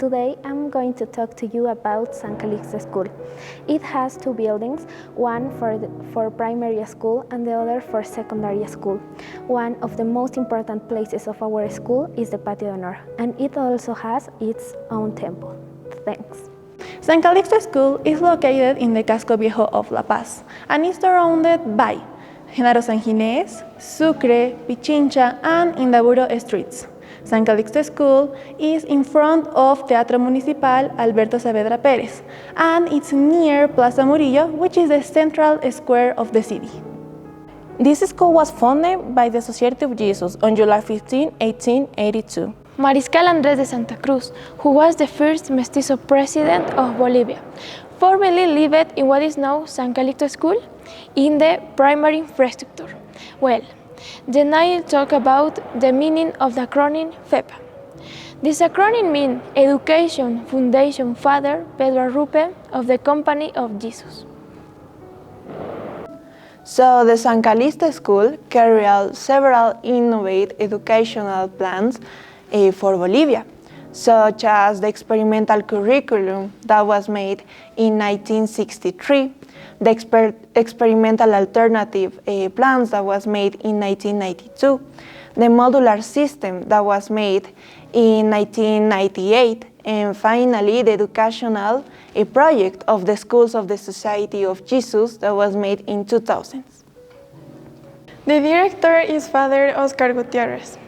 today I'm going to talk to you about San Calixto School. It has two buildings, one for primary school and the other for secondary school. One of the most important places of our school is the Patio de Honor, and it also has its own temple. Thanks. San Calixto School is located in the Casco Viejo of La Paz and is surrounded by Genaro San Ginés, Sucre, Pichincha, and Indaburo streets. San Calixto School is in front of Teatro Municipal Alberto Saavedra Pérez, and it's near Plaza Murillo, which is the central square of the city. This school was founded by the Society of Jesus on July 15, 1882. Mariscal Andrés de Santa Cruz, who was the first mestizo president of Bolivia, formerly lived in what is now San Calixto School in the primary infrastructure. Well, then I'll talk about the meaning of the acronym FEPA. This acronym means Education Foundation Father Pedro Arrupe of the Company of Jesus. So the San Calixto School carried out several innovative educational plans for Bolivia, such as the experimental curriculum that was made in 1963, the experimental alternative plans that was made in 1992, the modular system that was made in 1998, and finally the educational project of the Schools of the Society of Jesus that was made in 2000. The director is Father Oscar Gutierrez.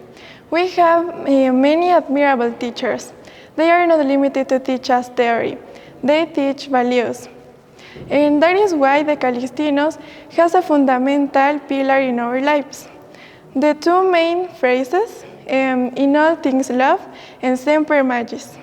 We have many admirable teachers. They are not limited to teach us theory. They teach values. And that is why the Calixtinos has a fundamental pillar in our lives. The two main phrases, in all things love and semper magis.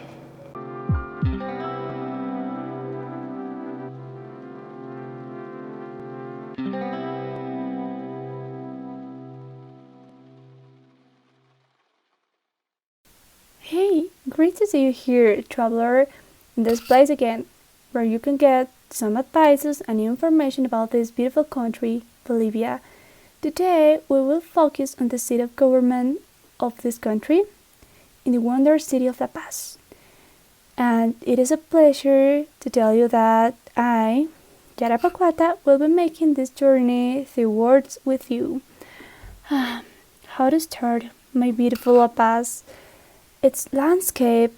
Hey, great to see you here, traveler, in this place again, where you can get some advices and new information about this beautiful country, Bolivia. Today, we will focus on the seat of government of this country, in the wonder city of La Paz. And it is a pleasure to tell you that I, Yara Pacuata, will be making this journey through words with you. How to start, my beautiful La Paz? Its landscape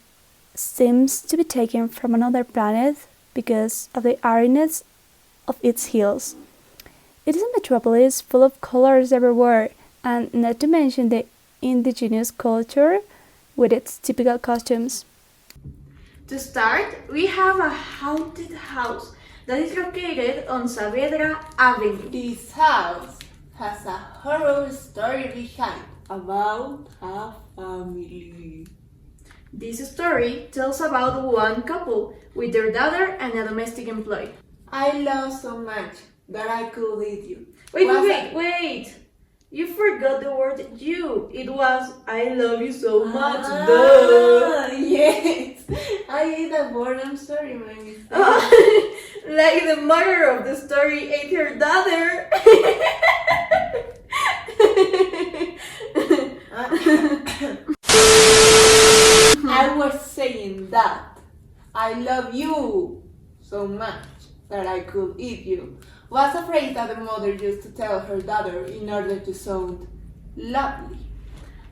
seems to be taken from another planet because of the aridness of its hills. It is a metropolis full of colors everywhere, and not to mention the indigenous culture with its typical costumes. To start, we have a haunted house that is located on Saavedra Avenue. This house has a horror story behind about a family. This story tells about one couple with their daughter and a domestic employee. I love so much that I could eat you. Wait! You forgot the word you. It was I love you so much. Duh. Yes, I ate a word. I'm sorry, my mistake. Like the mother of the story ate her daughter. I was saying that I love you so much that I could eat you. Was a phrase that the mother used to tell her daughter in order to sound lovely.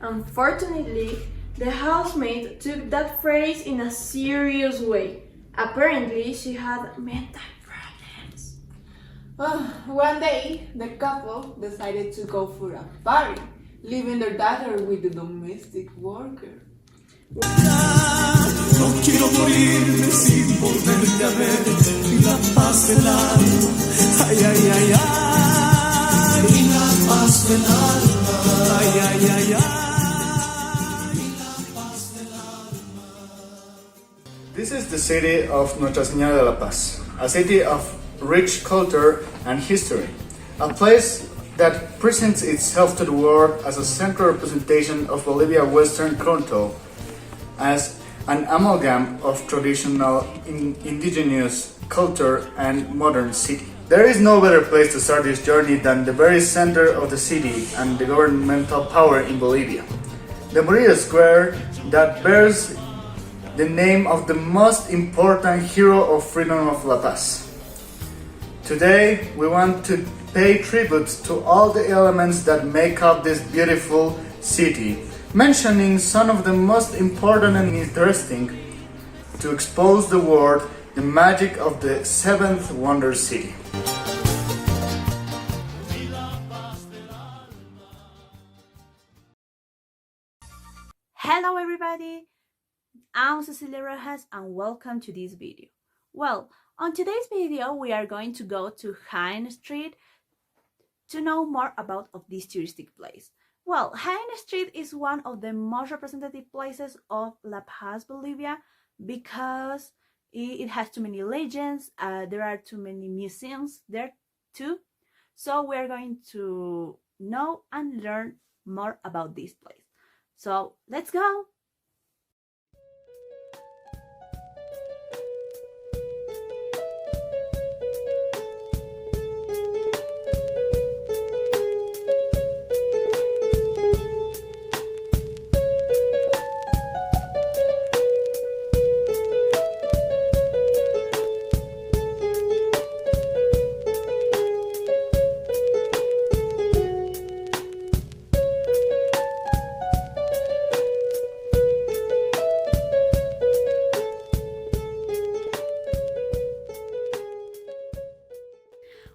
Unfortunately, the housemaid took that phrase in a serious way. Apparently, she had mental problems. One day, the couple decided to go for a party, leaving their daughter with the domestic worker. No quiero morirme sin volverte a ver y la paz del alma, ay, ay, ay, ay, y la paz del alma, ay, ay, ay, ay, y la paz del alma. This is the city of Nuestra Señora de la Paz, a city of rich culture and history, a place that presents itself to the world as a central representation of Bolivia's Western culture, as an amalgam of traditional indigenous culture and modern city. There is no better place to start this journey than the very center of the city and the governmental power in Bolivia. The Murillo Square that bears the name of the most important hero of freedom of La Paz. Today, we want to pay tribute to all the elements that make up this beautiful city, mentioning some of the most important and interesting to expose the world the magic of the seventh wonder city. Hello everybody, I'm Cecilia Rojas and welcome to this video. Well, on today's video we are going to go to Jaén Street to know more about this touristic place. Well, Jaén Street is one of the most representative places of La Paz, Bolivia, because it has too many legends, there are too many museums there too. So we're going to know and learn more about this place. So let's go!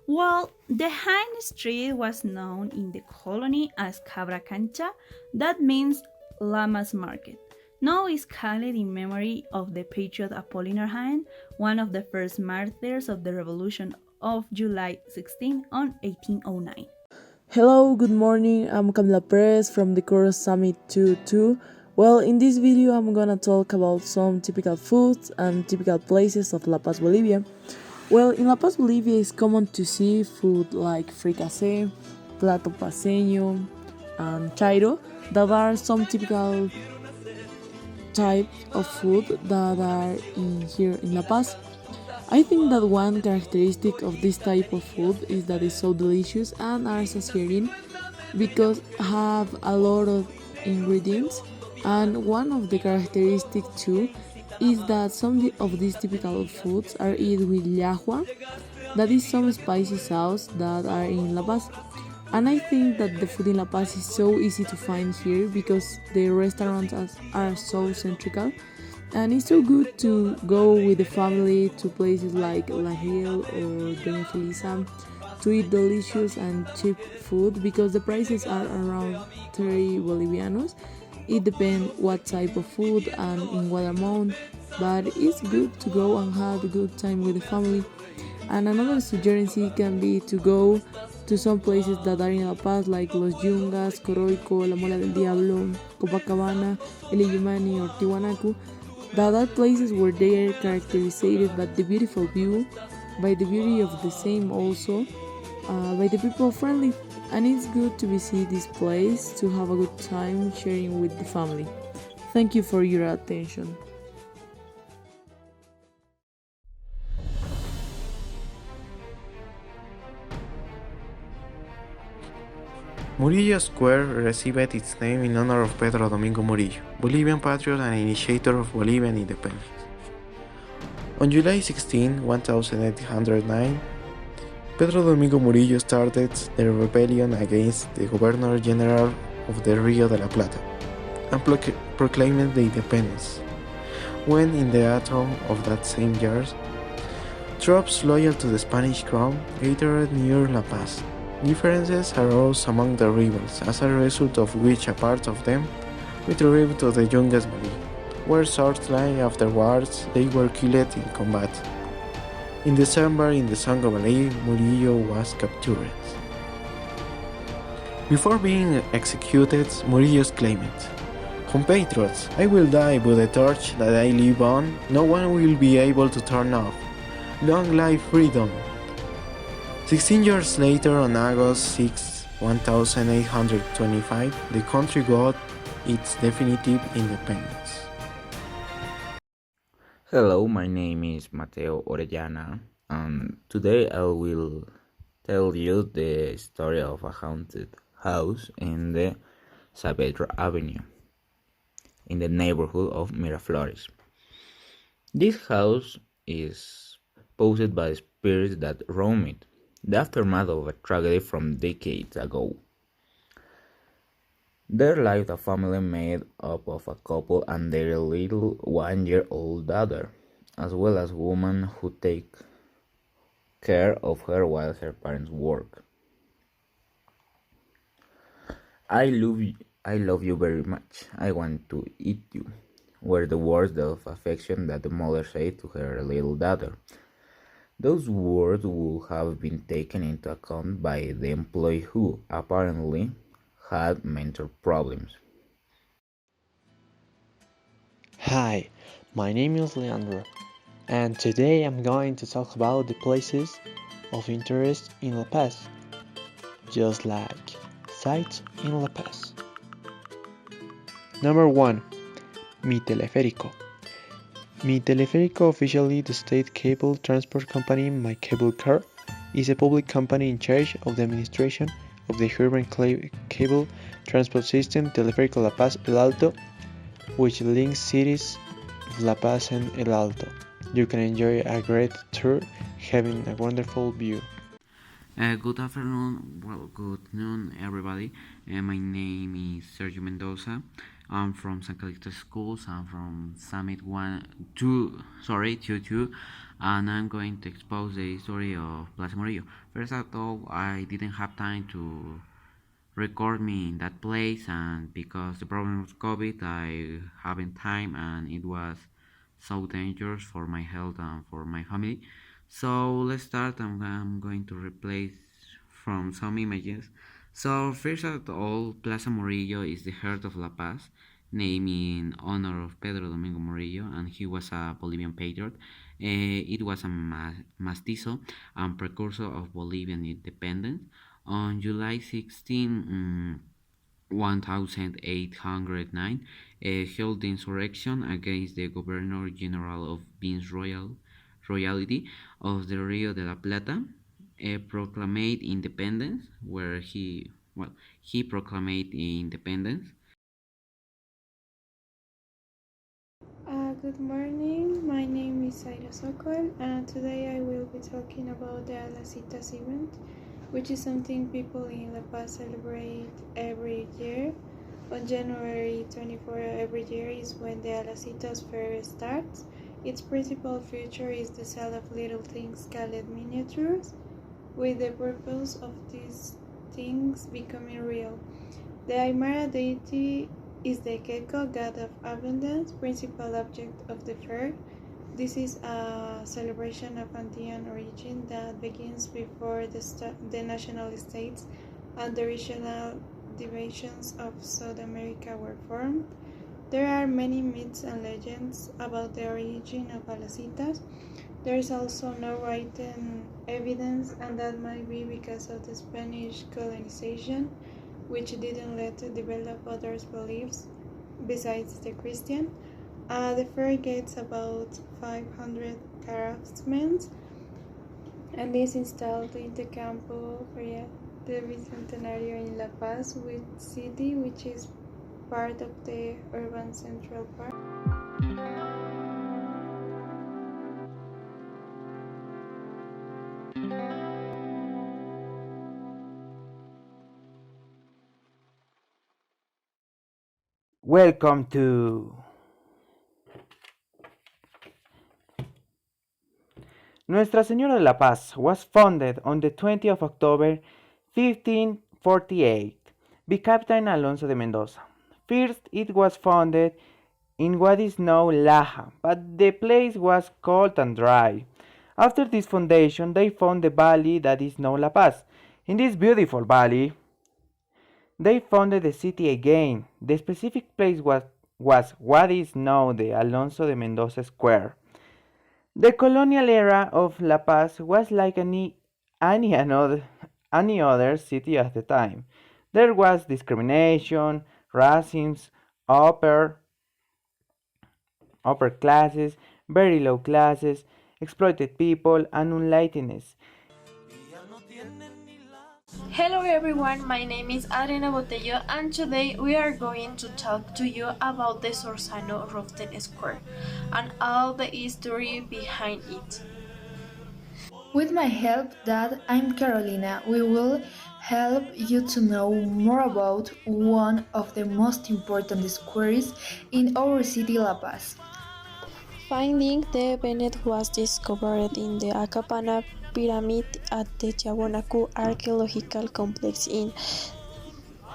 Well, the Jaén Street was known in the colony as Cabra Cancha, that means Llama's Market. Now it's called in memory of the patriot Apolinar Jaén, one of the first martyrs of the Revolution of July 16 on 1809. Hello, good morning, I'm Camila Perez from the course Summit 22. Well, in this video I'm gonna talk about some typical foods and typical places of La Paz, Bolivia. Well, in La Paz, Bolivia, it's common to see food like fricasé, plato paceño, and chairo, that are some typical types of food that are here in La Paz. I think that one characteristic of this type of food is that it's so delicious and are satiating because have a lot of ingredients, and one of the characteristics too is that some of these typical foods are eaten with llajua, that is some spicy sauce that are in La Paz. And I think that the food in La Paz is so easy to find here because the restaurants are so centrical, and it's so good to go with the family to places like La Hill or Doña Felisa to eat delicious and cheap food because the prices are around 30 Bolivianos. It depends what type of food and in what amount, but it's good to go and have a good time with the family. And another suggestion can be to go to some places that are in La Paz like Los Yungas, Coroico, La Mola del Diablo, Copacabana, El Illimani or Tiwanaku, that are places where they are characterized by the beautiful view, by the beauty of the same also, by the people friendly. And it's good to visit this place to have a good time sharing with the family. Thank you for your attention. Murillo Square received its name in honor of Pedro Domingo Murillo, Bolivian patriot and initiator of Bolivian independence. On July 16, 1809, Pedro Domingo Murillo started the rebellion against the Governor General of the Rio de la Plata and proclaimed the independence. When in the autumn of that same year, troops loyal to the Spanish crown gathered near La Paz. Differences arose among the rebels, as a result of which a part of them withdrew to the Yungas Valley, where shortly afterwards they were killed in combat. In December, in the Songo Valley, Murillo was captured. Before being executed, Murillo claimed, "Compatriots, I will die, but the torch that I live on, no one will be able to turn off. Long live freedom!" 16 years later, on August 6, 1825, the country got its definitive independence. Hello, my name is Mateo Orellana, and today I will tell you the story of a haunted house in the Saavedra Avenue, in the neighborhood of Miraflores. This house is posed by spirits that roam it, the aftermath of a tragedy from decades ago. There lived a family made up of a couple and their little 1-year-old daughter, as well as women who take care of her while her parents work. I love you, I love you very much. I want to eat you, were the words of affection that the mother said to her little daughter. Those words would have been taken into account by the employee who, apparently, had mental problems. Hi, my name is Leandro, and today I'm going to talk about the places of interest in La Paz, just like sites in La Paz. Number 1. Mi Teleférico. Mi Teleférico, officially the state cable transport company My Cable Car, is a public company in charge of the administration of the urban cable transport system Teleférico La Paz El Alto, which links cities of La Paz and El Alto. You can enjoy a great tour, having a wonderful view. Good afternoon, good noon, everybody. My name is Sergio Mendoza. I'm from San Calixto Schools. I'm from Summit 22, and I'm going to expose the history of Plaza Murillo. First of all, I didn't have time to record me in that place, and because the problem was COVID, I haven't time, and it was so dangerous for my health and for my family. So let's start. I'm going to replace from some images. So first of all, Plaza Murillo is the heart of La Paz, named in honor of Pedro Domingo Murillo, and he was a Bolivian patriot. It was a mestizo and precursor of Bolivian independence. On July 16, 1809, held the insurrection against the Governor General of Royalty of the Rio de la Plata, proclaimed independence, where he proclaimed independence. Good morning, my name is Zaira Sokol, and today I will be talking about the Alacitas event, which is something people in La Paz celebrate every year. On January 24 every year is when the Alacitas Fair starts. Its principal feature is the sale of little things called miniatures, with the purpose of these things becoming real. The Aymara deity is the gecko, god of abundance, principal object of the fair. This is a celebration of Andean origin that begins before the national states and the regional divisions of South America were formed. There are many myths and legends about the origin of Alacitas. There is also no written evidence, and that might be because of the Spanish colonization, which didn't let develop other beliefs besides the Christian. The fair gets about 500 craftsmen and is installed in the Campo Feria del Bicentenario in La Paz, city, which is part of the urban Central Park. Welcome to Nuestra Señora de la Paz was founded on the 20th of October 1548 by Captain Alonso de Mendoza. First, it was founded in what is now Laja, but the place was cold and dry. After this foundation, they found the valley that is now La Paz. In this beautiful valley, they founded the city again. The specific place was what is now the Alonso de Mendoza Square. The colonial era of La Paz was like any other city at the time. There was discrimination, racism, upper classes, very low classes, exploited people, and unlightness. Hello everyone, my name is Adriana Botello and today we are going to talk to you about the Sorzano Roften Square and all the history behind it. With my help, Dad, I'm Carolina. We will help you to know more about one of the most important squares in our city, La Paz. Finding the Bennett was discovered in the Acapana pyramid at the Tiahuanaco Archaeological Complex in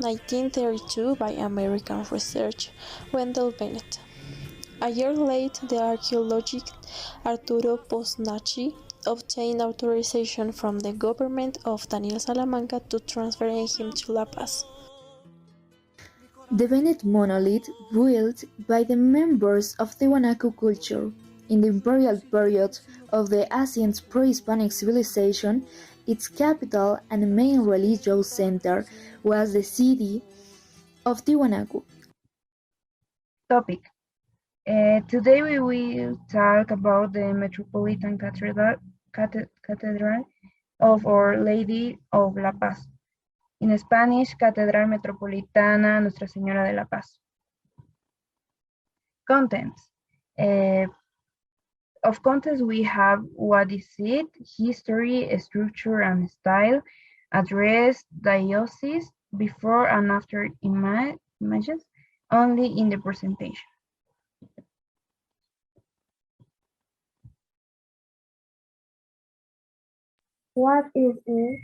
1932 by American researcher Wendell Bennett. A year later, the archaeologist Arturo Posnacci obtained authorization from the government of Daniel Salamanca to transfer him to La Paz. The Bennett monolith, built by the members of the Tiahuanaco culture in the imperial period of the ancient pre-Hispanic civilization, its capital and main religious center was the city of Tiahuanaco. Topic. Today we will talk about the Metropolitan Cathedral of Our Lady of La Paz. In Spanish, Catedral Metropolitana Nuestra Señora de la Paz. Contents. Of contents we have what is it, history, structure and style, address, diocese, before and after images, only in the presentation. What is it?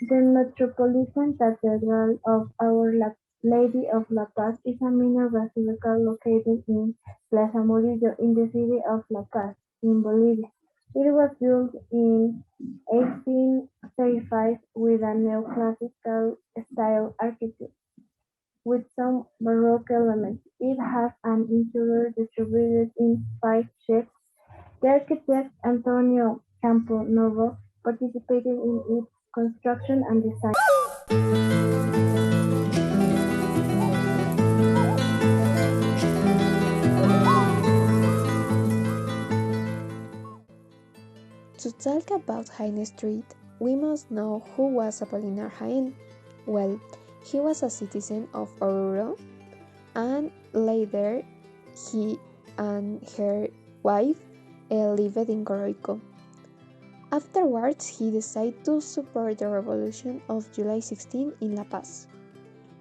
The Metropolitan Cathedral of Our Lady of La Paz is a minor basilica located in Plaza Murillo in the city of La Paz, in Bolivia. It was built in 1835 with a neoclassical style architecture with some Baroque elements. It has an interior distributed in 5 shapes. The architect Antonio Campo Novo participated in its construction and design. To talk about Jaén Street, we must know who was Apolinar Jaén. Well, he was a citizen of Oruro, and later he and her wife lived in Coroico. Afterwards, he decided to support the revolution of July 16 in La Paz.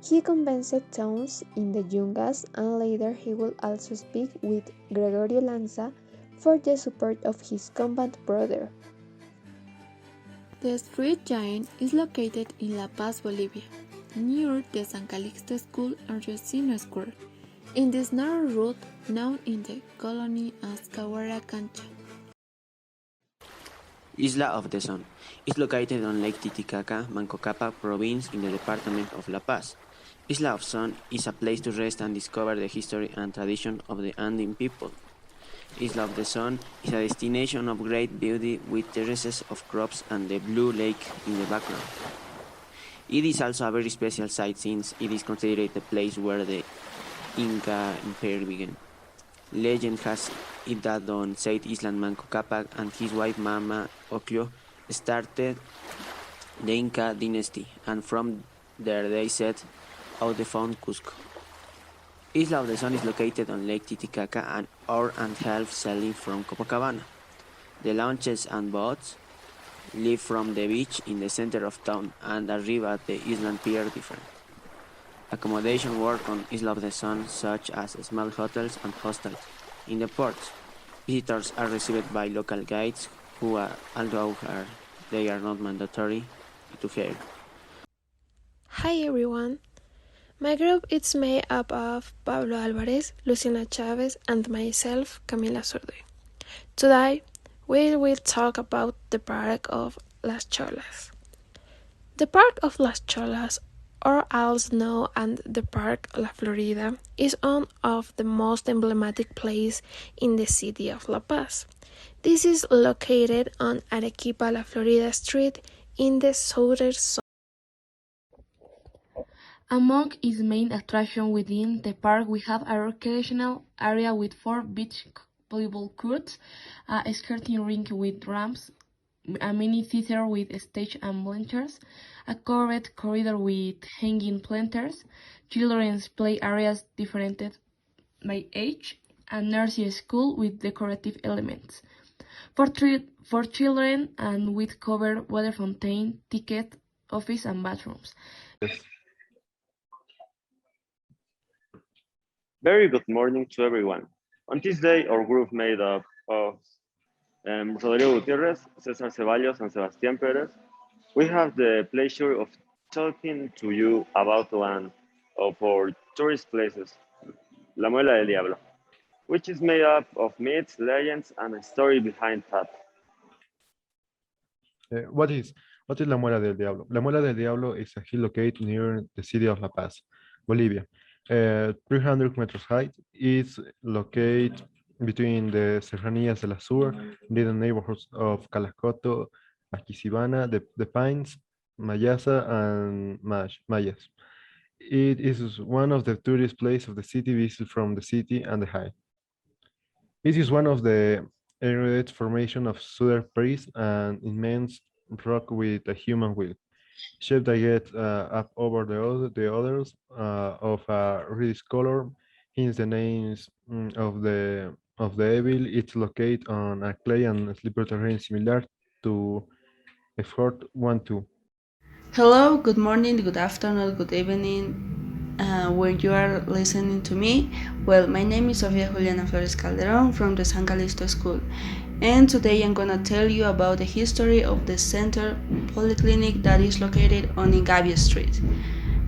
He convinced towns in the Yungas, and later he would also speak with Gregorio Lanza for the support of his combat brother. The street Jaén is located in La Paz, Bolivia, near the San Calixto School and Racino Square, in this narrow route known in the colony as Cahuara Cancha. Isla of the Sun is located on Lake Titicaca, Mancocapa province in the department of La Paz. Isla of Sun is a place to rest and discover the history and tradition of the Andean people. Isla of the Sun is a destination of great beauty with terraces of crops and the blue lake in the background. It is also a very special site since it is considered the place where the Inca Empire began. Legend has it that Don Said Island Manco Cápac and his wife Mama Ocllo started the Inca dynasty, and from there they set out to found Cusco. Isla of the Sun is located on Lake Titicaca an hour and a half sailing from Copacabana. The launches and boats leave from the beach in the center of town and arrive at the island pier different. Accommodation work on Isla of the Sun, such as small hotels and hostels. In the ports, visitors are received by local guides who although they are not mandatory to hire. Hi everyone! My group is made up of Pablo Álvarez, Luciana Chávez, and myself, Camila Sordoy. Today, we will talk about the Park of Las Cholas. The Park of Las Cholas, or also known as the Park La Florida, is one of the most emblematic places in the city of La Paz. This is located on Arequipa La Florida Street in the southern zone. Among its main attractions within the park, we have a recreational area with 4 beach volleyball courts, a skating rink with ramps, a mini theater with stage and bleachers, a covered corridor with hanging planters, children's play areas differentiated by age, a nursery school with decorative elements. For children and with covered water fountain, ticket office and bathrooms. Very good morning to everyone. On this day, our group made up of Rodrigo Gutierrez, Cesar Ceballos, and Sebastián Perez. We have the pleasure of talking to you about one of our tourist places, La Muela del Diablo, which is made up of myths, legends, and a story behind that. What is La Muela del Diablo? La Muela del Diablo is a hill located near the city of La Paz, Bolivia. 300 meters high. It's located between the Serranías del Sur, near the neighborhoods of Calixto, Aquisibana, the Pines, Mayasa, and Mayas. It is one of the tourist places of the city visited from the city and the high. It is one of the eroded formation of Southern Paris, an immense rock with a human wheel, shaped that gets up over the others of a reddish color. Hence the names of the evil. It's located on a clay and slippery terrain similar to Effort 1-2. Hello, good morning, good afternoon, good evening, where you are listening to me. Well, my name is Sofia Juliana Flores Calderon from the San Calixto School, and today I'm gonna tell you about the history of the Center Polyclinic that is located on Ingavia Street,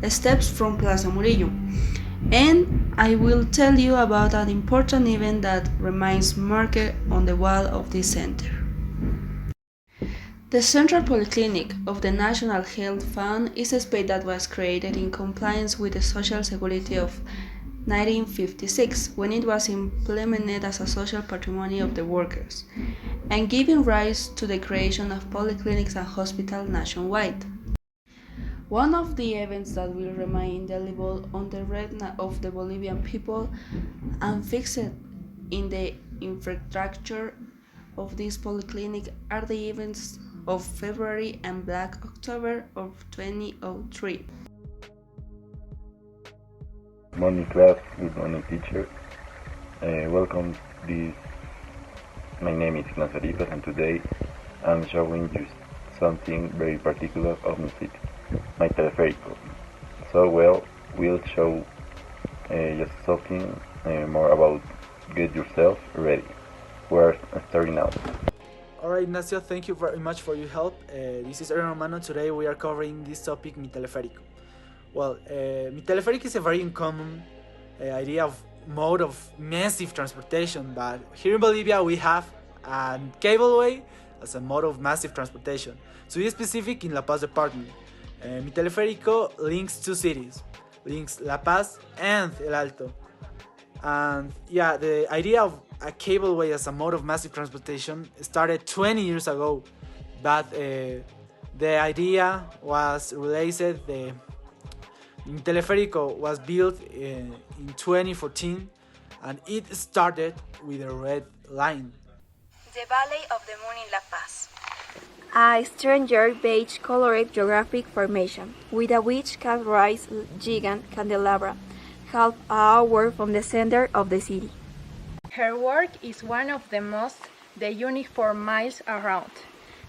steps from Plaza Murillo. And I will tell you about an important event that remains marked on the wall of this center. The Central Polyclinic of the National Health Fund is a space that was created in compliance with the Social Security of 1956 when it was implemented as a social patrimony of the workers and giving rise to the creation of polyclinics and hospitals nationwide. One of the events that will remain indelible on the retina of the Bolivian people and fixed in the infrastructure of this polyclinic are the events of February and Black October of 2003. Good morning class, good morning teacher. Welcome this. My name is Ignacio Arias and today I'm showing you something very particular of my city, my teleférico. So we'll show just something more about get yourself ready. We're starting now. Alright, Ignacio, thank you very much for your help. This is Aaron Romano. Today we are covering this topic, mi teleférico. Well, mi teleférico is a very uncommon idea of mode of massive transportation, but here in Bolivia we have a cableway as a mode of massive transportation. To be specific, in La Paz department, mi teleférico links two cities, links La Paz and El Alto. And yeah, the idea of a cableway as a mode of massive transportation started 20 years ago, but the idea was released. The teleférico was built in 2014, and it started with a red line. The Valley of the Moon in La Paz. A stranger beige-colored geographic formation with a which can rise gigant candelabra, half an hour from the center of the city. Her work is one of the most uniform miles around.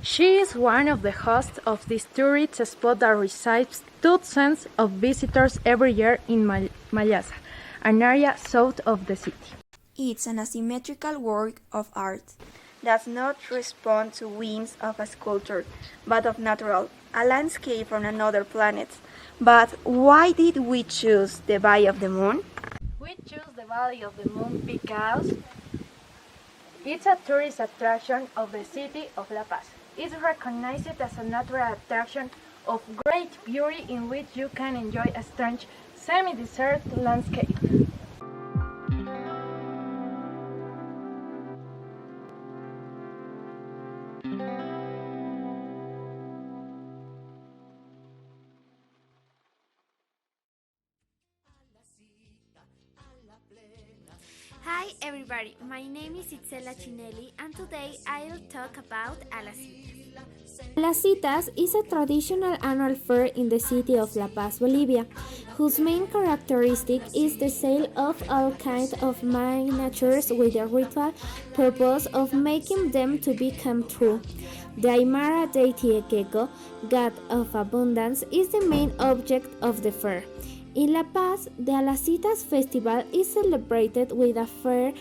She is one of the hosts of this tourist spot that receives thousands of visitors every year in Mayasa, an area south of the city. It's an asymmetrical work of art. Does not respond to whims of a sculptor, but of natural, a landscape from another planet. But why did we choose the Valley of the Moon? We choose the Valley of the Moon because it's a tourist attraction of the city of La Paz. It's recognized as a natural attraction of great beauty in which you can enjoy a strange semi-desert landscape. Hi everybody, my name is Itzela Chinelli and today I'll talk about Alacita. Las Citas is a traditional annual fair in the city of La Paz, Bolivia, whose main characteristic is the sale of all kinds of miniatures with the ritual purpose of making them to become true. The Aymara deity Ekeko, god of abundance, is the main object of the fair. In La Paz, the Alacitas festival is celebrated with a fair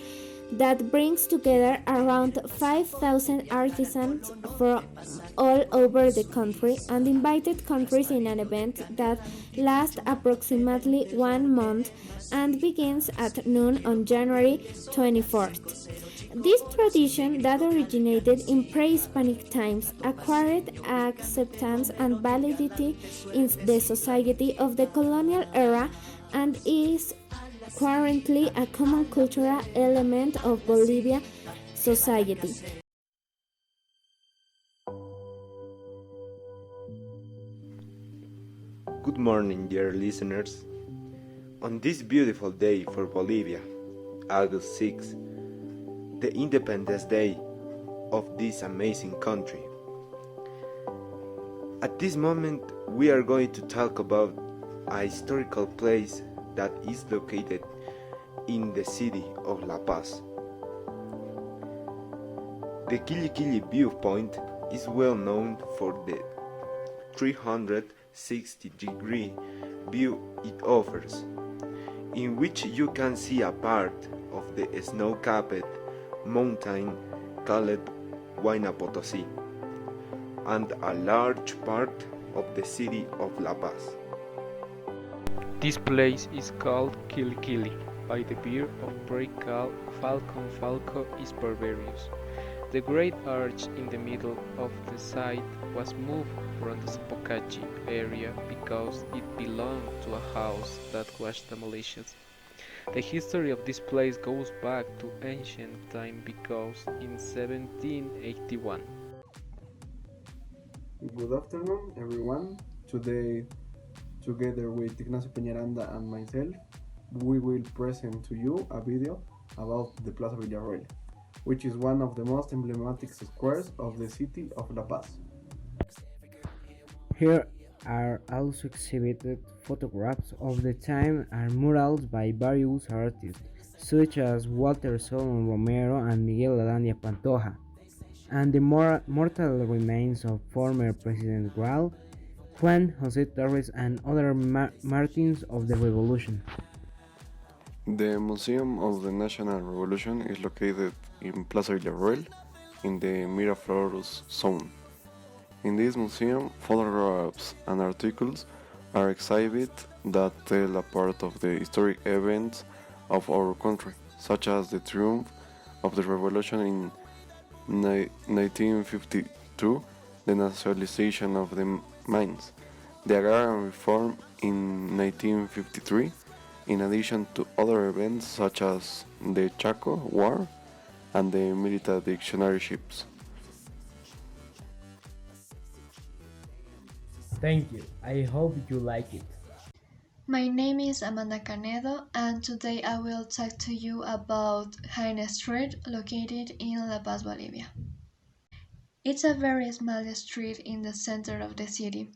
that brings together around 5,000 artisans from all over the country and invited countries in an event that lasts approximately 1 month and begins at noon on January 24th. This tradition that originated in pre-Hispanic times acquired acceptance and validity in the society of the colonial era and is currently a common cultural element of Bolivia society. Good morning, dear listeners. On this beautiful day for Bolivia, August 6th, the Independence Day of this amazing country. At this moment, we are going to talk about a historical place that is located in the city of La Paz. The Quilliquilli viewpoint is well known for the 360-degree view it offers, in which you can see a part of the snow-capped mountain called Huayna Potosí and a large part of the city of La Paz. This place is called Quilliquilli by the bird of prey called Falcon falco is barbarous. The great arch in the middle of the site was moved from the Spokachi area because it belonged to a house that was demolished. The history of this place goes back to ancient time because in 1781. Good afternoon, everyone. Today, together with Ignacio Peñaranda and myself, we will present to you a video about the Plaza Villarroel, which is one of the most emblematic squares of the city of La Paz. Here are also exhibited photographs of the time and murals by various artists, such as Walter Solon Romero and Miguel Arandia Pantoja, and the mortal remains of former President Grau, Juan José Torres, and other martyrs of the revolution. The Museum of the National Revolution is located in Plaza Villarroel in the Miraflores zone. In this museum, photographs and articles are exhibited that tell a part of the historic events of our country, such as the triumph of the revolution in 1952, the nationalization of the mines, the agrarian reform in 1953, in addition to other events such as the Chaco War and the military dictionary ships. Thank you. I hope you like it. My name is Amanda Canedo, and today I will talk to you about Jaime Street, located in La Paz, Bolivia. It's a very small street in the center of the city.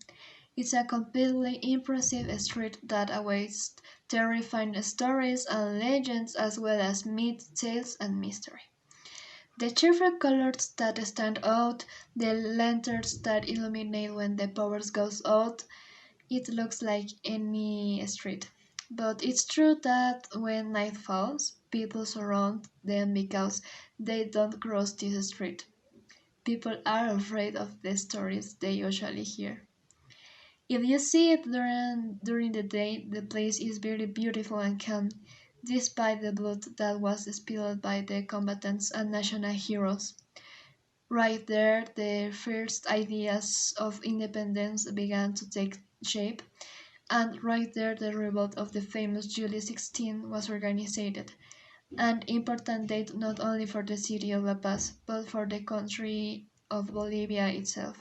It's a completely impressive street that awaits terrifying stories and legends as well as myths, tales, and mystery. The cheerful colors that stand out, the lanterns that illuminate when the power goes out, it looks like any street. But it's true that when night falls, people surround them because they don't cross this street. People are afraid of the stories they usually hear. If you see it during the day, the place is very beautiful and calm, despite the blood that was spilled by the combatants and national heroes. Right there, the first ideas of independence began to take shape, and right there, the revolt of the famous July 16 was organized, an important date not only for the city of La Paz, but for the country of Bolivia itself.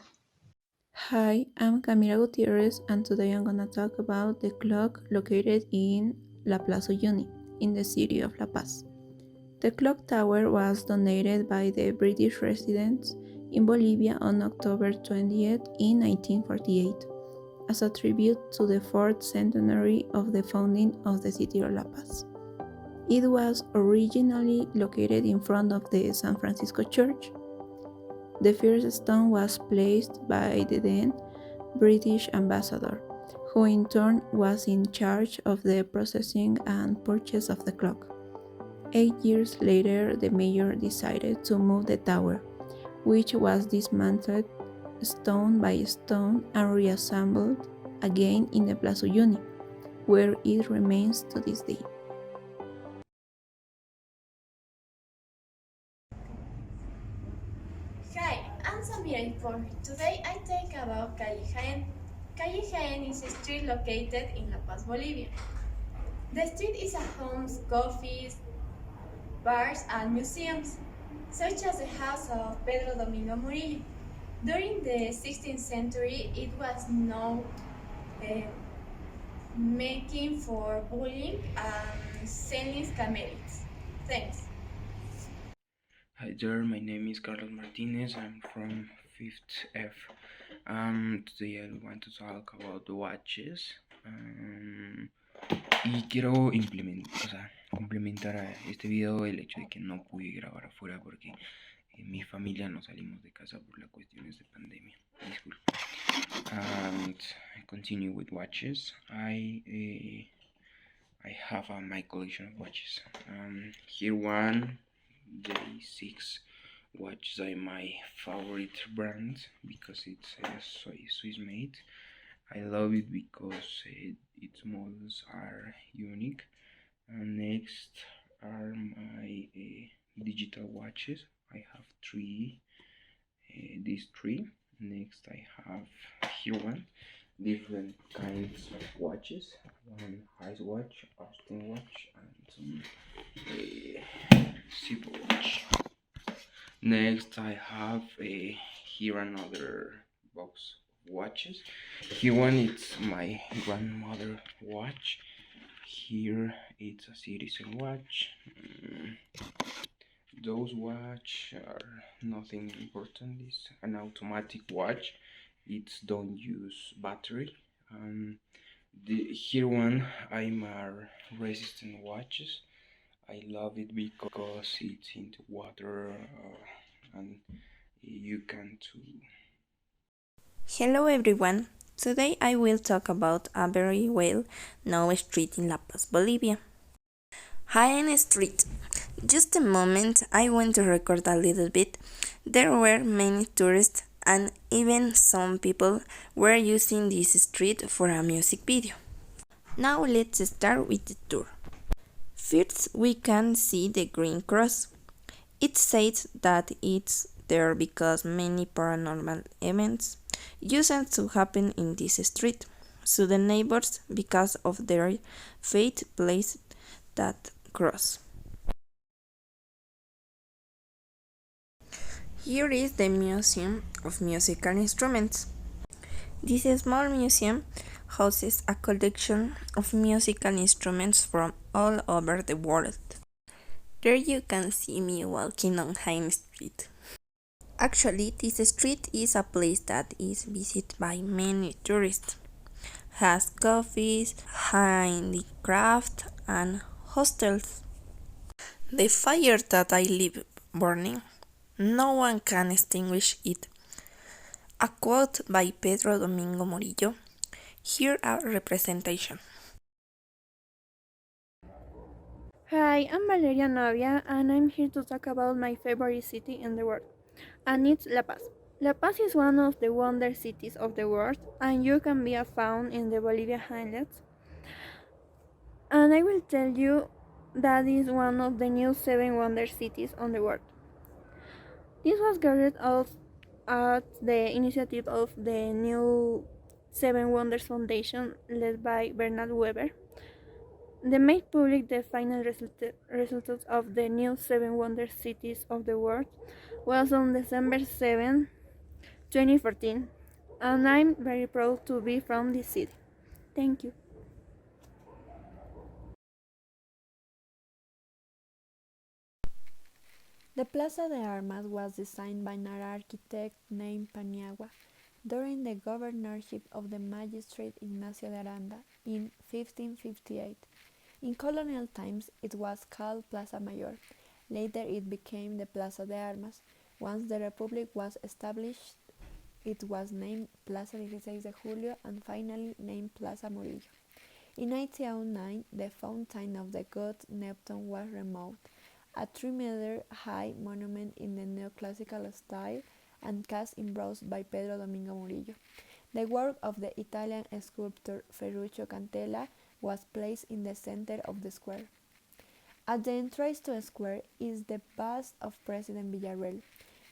Hi, I'm Camila Gutierrez, and today I'm gonna talk about the clock located in La Plaza Uni, in the city of La Paz. The clock tower was donated by the British residents in Bolivia on October 20th in 1948, as a tribute to the fourth centenary of the founding of the city of La Paz. It was originally located in front of the San Francisco Church. The first stone was placed by the then British ambassador, who in turn was in charge of the processing and purchase of the clock. 8 years later, the mayor decided to move the tower, which was dismantled stone by stone and reassembled again in the Plaza Uni, where it remains to this day. Hi, I'm Samira Ipor. Today I talk about Calle Jaén. Calle Jaén is a street located in La Paz, Bolivia. The street is a homes, coffees, bars, and museums, such as the house of Pedro Domingo Murillo. During the 16th century, it was known making for bullying and selling camelids. Thanks. Hi there, my name is Carlos Martinez. I'm from 5th F. Today I want to talk about the watches. Y quiero complementar a este video el hecho de que no pude grabar afuera porque mi familia no salimos de casa por las cuestiones de pandemia. Disculpe. And I continue with watches. I have my collection of watches. Here one, the 6 watches are my favorite brand because it's Swiss made. I love it because its models are unique. And next are my digital watches. I have these three. Next I have here one, different kinds of watches. One Ice watch, Austin watch, and some Zippo watch. Next I have here another box of watches. Here one it's my grandmother watch. Here it's a citizen watch. Those watch are nothing important. It's an automatic watch. It don't use battery. Here one I'm a resistant watches. I love it because it's into water and you can too. Hello everyone. Today I will talk about a very well known street in La Paz, Bolivia. Jaén Street. Just a moment, I want to record a little bit. There were many tourists and even some people were using this street for a music video. Now let's start with the tour. First we can see the green cross. It says that it's there because many paranormal events used to happen in this street, so the neighbors, because of their faith, placed that cross. Here is the Museum of Musical Instruments. This small museum houses a collection of musical instruments from all over the world. There you can see me walking on Jaén Street. Actually, this street is a place that is visited by many tourists. Has coffees, handicraft, and hostels. The fire that I leave burning, no one can extinguish it. A quote by Pedro Domingo Murillo. Here a representation. Hi, I'm Valeria Navia and I'm here to talk about my favorite city in the world, and it's La Paz. La Paz is one of the wonder cities of the world and you can be found in the Bolivia highlands. And I will tell you that is one of the new 7 wonder cities on the world. This was carried out at the initiative of the new 7 Wonders Foundation led by Bernard Weber. They made public the final results of the new 7 Wonder Cities of the World was on December 7, 2014, and I'm very proud to be from this city. Thank you. The Plaza de Armas was designed by an architect named Paniagua during the governorship of the magistrate Ignacio de Aranda in 1558. In colonial times, it was called Plaza Mayor. Later, it became the Plaza de Armas. Once the Republic was established, it was named Plaza 16 de Julio and finally named Plaza Murillo. In 1909, the fountain of the god Neptune was removed, a 3-meter high monument in the neoclassical style and cast in bronze by Pedro Domingo Murillo. The work of the Italian sculptor Ferruccio Cantella was placed in the center of the square. At the entrance to the square is the bust of President Villarreal.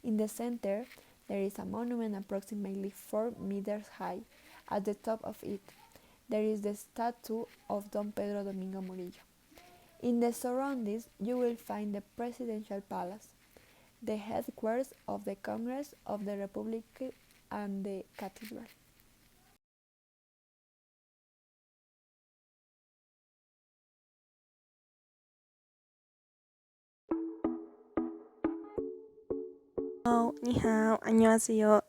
In the center, there is a monument approximately 4 meters high. At the top of it, there is the statue of Don Pedro Domingo Murillo. In the surroundings, you will find the Presidential Palace, the headquarters of the Congress of the Republic, and the cathedral. Oh, ni hao, annyeonghaseyo.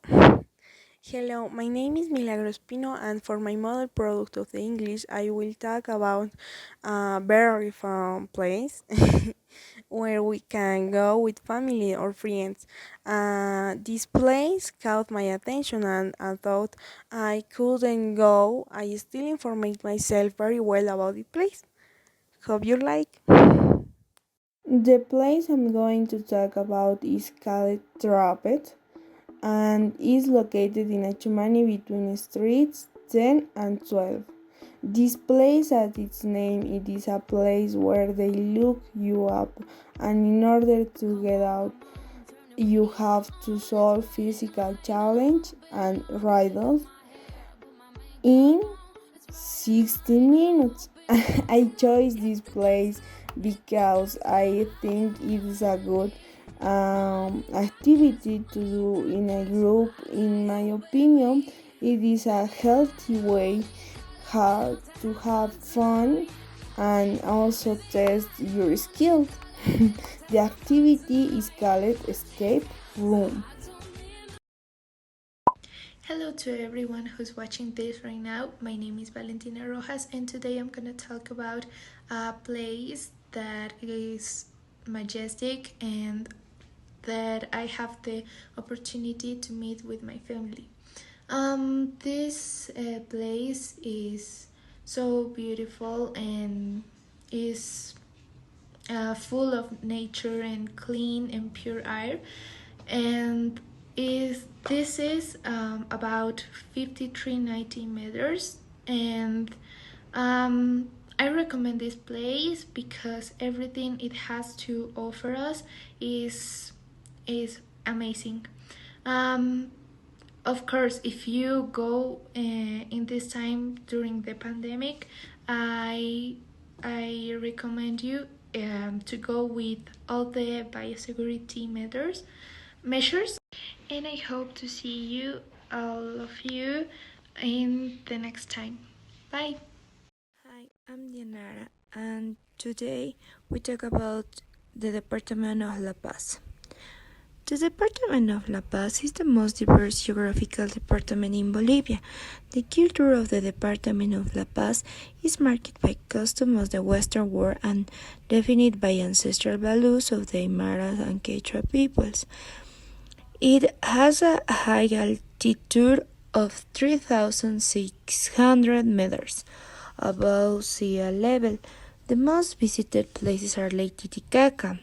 Hello, my name is Milagros Pino, and for my model product of the English, I will talk about a very fun place where we can go with family or friends. This place caught my attention, and I thought I couldn't go. I still informed myself very well about the place. Hope you like. The place I'm going to talk about is called Trumpet and is located in Achumani between streets 10 and 12. This place, as its name, it is a place where they look you up, and in order to get out, you have to solve physical challenge and riddles in 60 minutes. I chose this place because I think it is a good activity to do in a group. In my opinion, it is a healthy way to have fun and also test your skills. The activity is called Escape Room. Hello to everyone who's watching this right now. My name is Valentina Rojas, and today I'm going to talk about a place that is majestic and that I have the opportunity to meet with my family. This place is so beautiful and is full of nature and clean and pure air, and this is about 5390 meters, and I recommend this place because everything it has to offer us is amazing. Of course, if you go in this time during the pandemic, I recommend you to go with all the biosecurity measures, and I hope to see you, all of you, in the next time. Bye. Hi, I'm Dianara, and today we talk about the Department of La Paz. The Department of La Paz is the most diverse geographical department in Bolivia. The culture of the Department of La Paz is marked by customs of the Western world and defined by ancestral values of the Aymara and Quechua peoples. It has a high altitude of 3,600 meters above sea level. The most visited places are Lake Titicaca,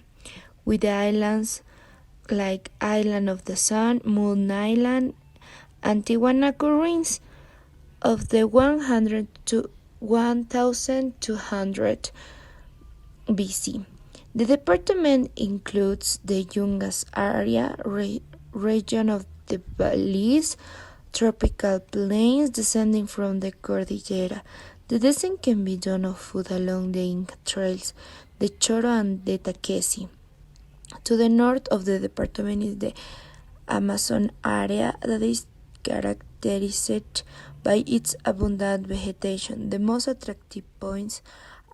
with the islands like Island of the Sun, Moon Island, and Tiwanaku Ruins of the 100 to 1200 BC. The department includes the Yungas area, region of the Balize, tropical plains descending from the Cordillera. The descent can be done on foot along the Inca trails, the Choro and the Taquesi. To the north of the department is the Amazon area that is characterized by its abundant vegetation. The most attractive points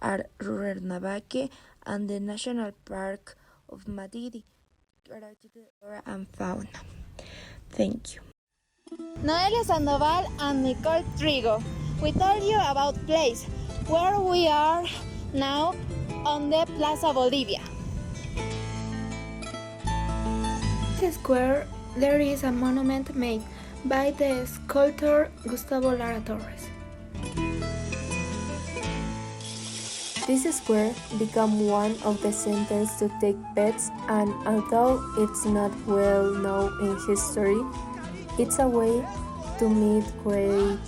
are Rurnavaque and the National Park of Madidi. gratitude flora and fauna. Thank you. Noelia Sandoval and Nicole Trigo. We told you about place where we are now on the Plaza Bolivia. This square there is a monument made by the sculptor Gustavo Lara Torres. This square became one of the centers to take pets, and although it's not well known in history, it's a way to meet great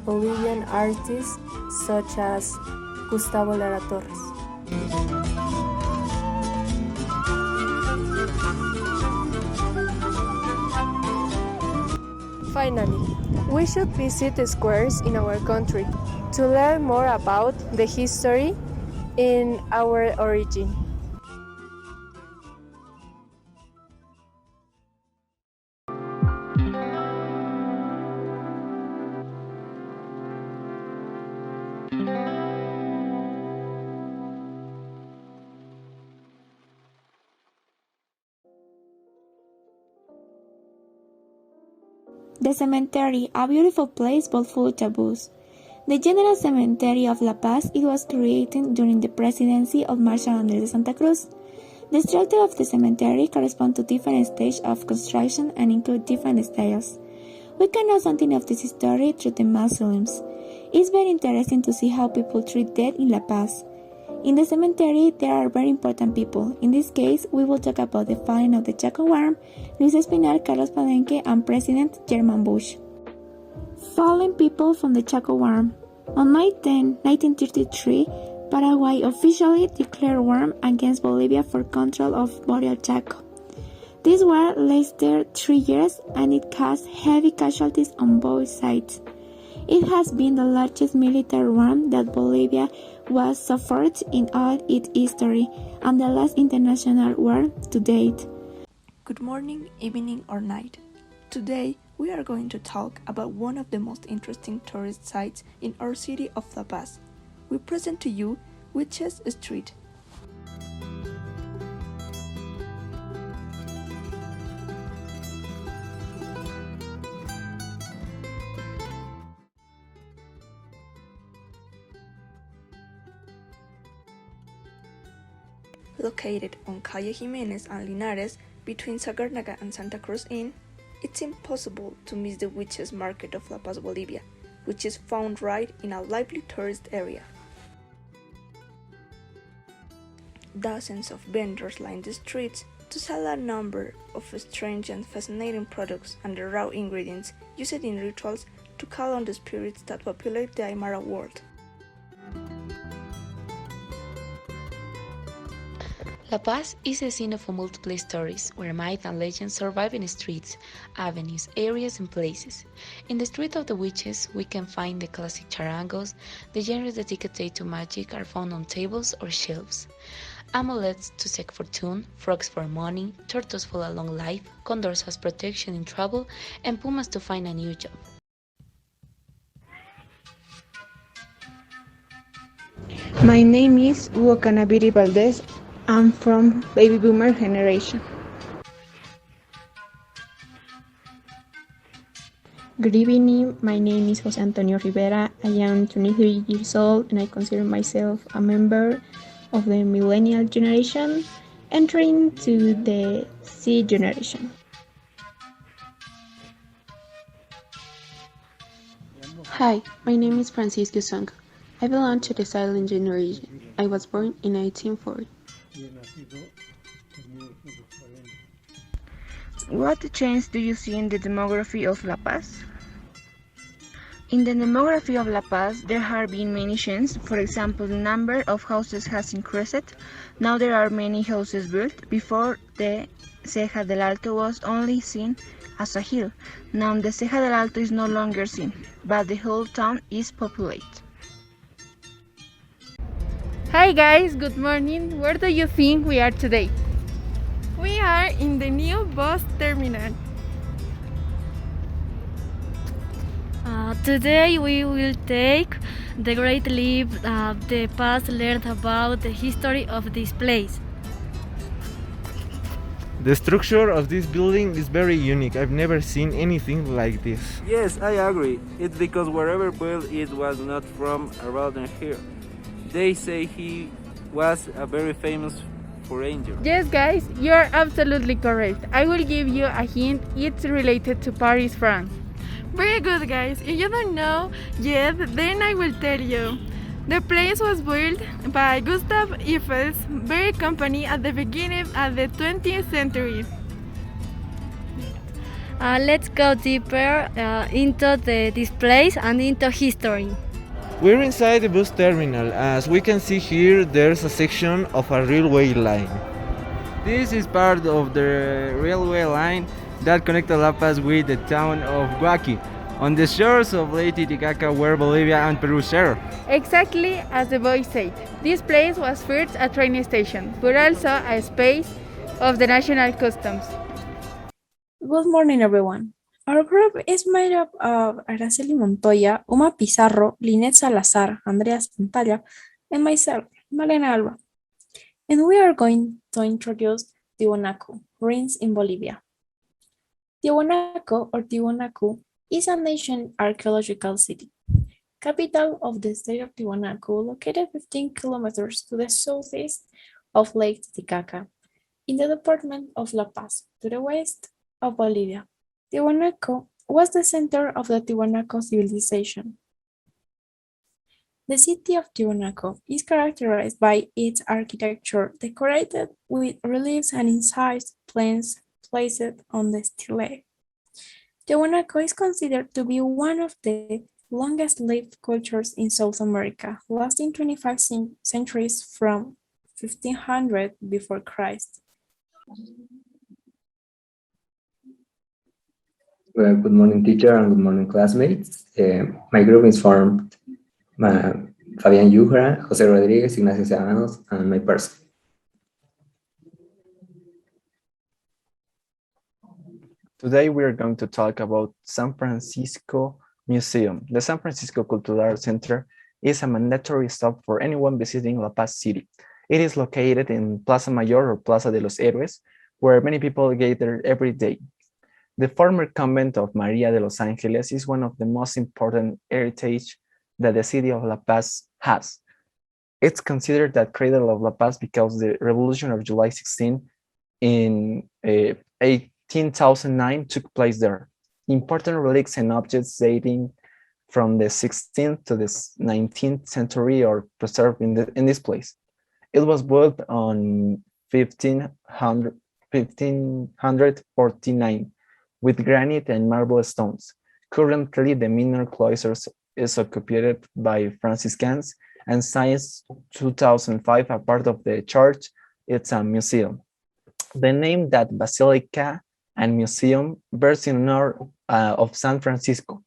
Bolivian artists such as Gustavo Lara Torres. Finally, we should visit the squares in our country to learn more about the history in our origin. The cemetery, a beautiful place but full of taboos. The General Cemetery of La Paz, it was created during the presidency of Marshal Andrés de Santa Cruz. The structure of the cemetery corresponds to different stages of construction and include different styles. We can know something of this story through the mausoleums. It's very interesting to see how people treat death in La Paz. In the cemetery, there are very important people. In this case, we will talk about the falling of the Chaco Worm, Luis Espinal, Carlos Palenque, and President German Bush. Fallen people from the Chaco Worm. On May 10, 1933, Paraguay officially declared war against Bolivia for control of Boreal Chaco. This war lasted 3 years and it caused heavy casualties on both sides. It has been the largest military war that Bolivia was suffered in all its history and the last international war to date. Good morning, evening or night. Today we are going to talk about one of the most interesting tourist sites in our city of La Paz. We present to you Witches Street. Located on Calle Jimenez and Linares between Sagarnaga and Santa Cruz Inn, it's impossible to miss the Witches Market of La Paz, Bolivia, which is found right in a lively tourist area. Dozens of vendors line the streets to sell a number of strange and fascinating products and the raw ingredients used in rituals to call on the spirits that populate the Aymara world. La Paz is a scene of multiple stories, where myth and legends survive in streets, avenues, areas and places. In the Street of the Witches, we can find the classic charangos, the genres dedicated to magic are found on tables or shelves. Amulets to seek fortune, frogs for money, turtles for a long life, condors as protection in trouble, and pumas to find a new job. My name is Hugo Canaviri Valdez. I'm from baby boomer generation. Good evening, my name is Jose Antonio Rivera. I am 23 years old and I consider myself a member of the millennial generation, entering to the Z generation. Hi, my name is Francisco Song. I belong to the silent generation. I was born in 1940. What change do you see in the demography of La Paz? In the demography of La Paz, there have been many changes. For example, the number of houses has increased. Now there are many houses built. Before, the Ceja del Alto was only seen as a hill. Now the Ceja del Alto is no longer seen, but the whole town is populated. Hi guys, good morning. Where do you think we are today? We are in the new bus terminal. Today we will take the great leap of the past, learn about the history of this place. The structure of this building is very unique. I've never seen anything like this. Yes, I agree. It's because wherever built it was not from around here. They say he was a very famous foreigner. Yes, guys, you are absolutely correct. I will give you a hint. It's related to Paris, France. Very good, guys. If you don't know yet, then I will tell you. The place was built by Gustave Eiffel's very company at the beginning of the 20th century. Let's go deeper into this place and into history. We're inside the bus terminal. As we can see here, there's a section of a railway line. This is part of the railway line that connected La Paz with the town of Guaqui, on the shores of Lake Titicaca where Bolivia and Peru share. Exactly as the boy said, this place was first a train station, but also a space of the national customs. Good morning, everyone. Our group is made up of Araceli Montoya, Uma Pizarro, Lynette Salazar, Andreas Pantalla, and myself, Malena Alba. And we are going to introduce Tiwanaku, ruins in Bolivia. Tiwanaku or Tiwanaku is an ancient archaeological city, capital of the state of Tiwanaku, located 15 kilometers to the southeast of Lake Titicaca, in the department of La Paz, to the west of Bolivia. Tiwanaku was the center of the Tiwanaku civilization. The city of Tiwanaku is characterized by its architecture, decorated with reliefs and incised planes placed on the stele. Tiwanaku is considered to be one of the longest-lived cultures in South America, lasting 25 centuries from 1500 before Christ. Well, good morning, teacher, and good morning, classmates. My group is formed by Fabián Yujra, José Rodríguez, Ignacio Cebanos, and my person. Today we are going to talk about San Francisco Museum. The San Francisco Cultural Center is a mandatory stop for anyone visiting La Paz City. It is located in Plaza Mayor or Plaza de los Héroes, where many people gather every day. The former convent of Maria de los Ángeles is one of the most important heritage that the city of La Paz has. It's considered the cradle of La Paz because the revolution of July 16 in 1809 took place there. Important relics and objects dating from the 16th to the 19th century are preserved in this place. It was built on 1549 with granite and marble stones. Currently, the minor cloister is occupied by Franciscans, and since 2005, a part of the church, it's a museum. The name that basilica and museum bears in honor of San Francisco,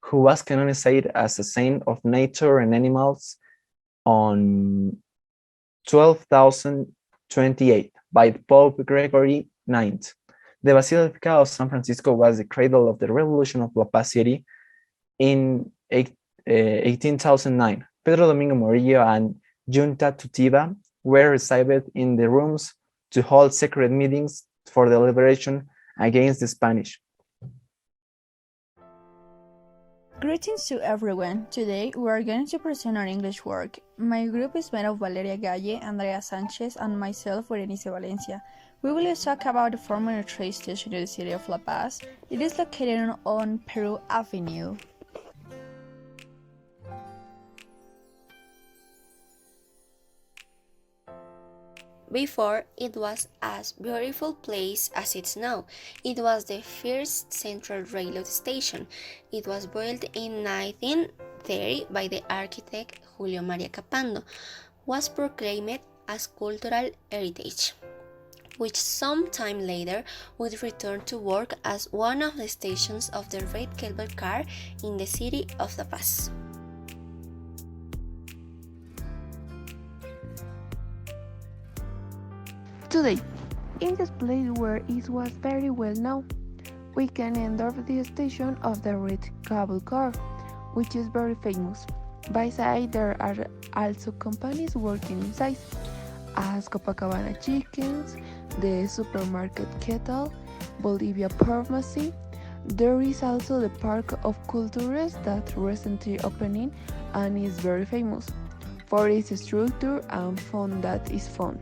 who was canonized as a saint of nature and animals on 12,028 by Pope Gregory IX. The Basilica of San Francisco was the cradle of the revolution of La Paz City in 1809. Pedro Domingo Morillo and Junta Tutiva were received in the rooms to hold secret meetings for the liberation against the Spanish. Greetings to everyone. Today we are going to present our English work. My group is made of Valeria Galle, Andrea Sanchez, and myself, Berenice Valencia. We will talk about the former train station in the city of La Paz. It is located on Peru Avenue. Before, it was as beautiful place as it's now. It was the first central railroad station. It was built in 1930 by the architect Julio Maria Capando. Was proclaimed as cultural heritage, which some time later would return to work as one of the stations of the red cable car in the city of La Paz. Today, in this place where it was very well known, we can enter the station of the red cable car, which is very famous. By side, there are also companies working inside, as Copacabana Chickens, the supermarket Kettle, Bolivia Pharmacy. There is also the Park of Cultures that recently opening and is very famous for its structure and fun that is fun.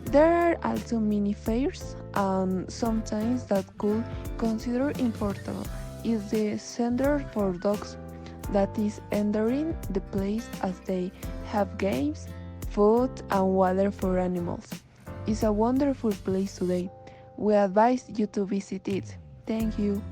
There are also mini fairs and sometimes that could consider important is the center for dogs that is entering the place as they have games, food and water for animals. It's a wonderful place today. We advise you to visit it. Thank you.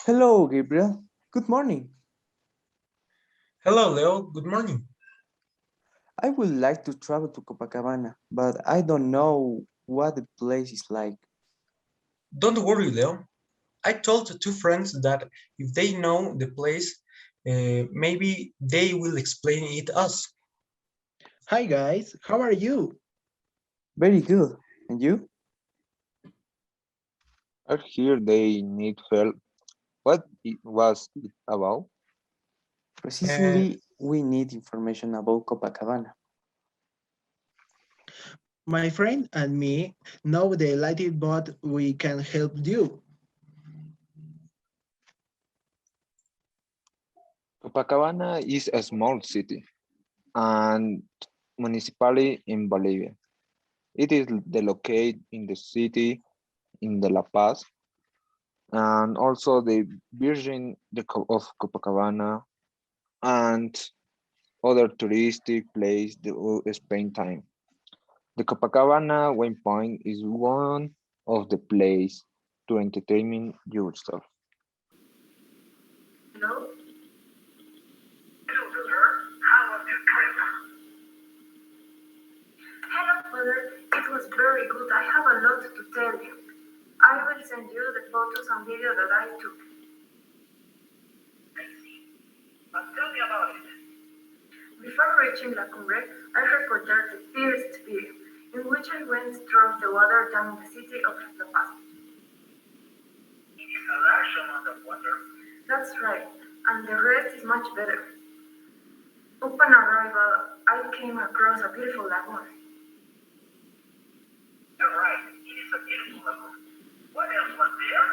Hello, Gabriel. Good morning. Hello, Leo. Good morning. I would like to travel to Copacabana, but I don't know what the place is like. Don't worry, Leo. I told two friends that if they know the place, maybe they will explain it us. Hi guys, how are you? Very good. And you? I hear they need help. What it was it about? Uh, Precisely, we need information about Copacabana. My friend and me know the lighting, but we can help you. Copacabana is a small city and municipality in Bolivia. It is located in the city in the La Paz and also the Virgin of Copacabana and other touristic place to spend time. The Copacabana waypoint is one of the place to entertain yourself. Hello? Hello, brother. How was your trip? Hello, brother. It was very good. I have a lot to tell you. I will send you the photos and video that I took. I see. But tell me about it. Before reaching La Cumbre, I recorded the first video, in which I went through the water down the city of La Paz. It is a large amount of water. That's right, and the rest is much better. Upon arrival, I came across a beautiful lagoon. You're right, it is a beautiful lagoon. What else was there?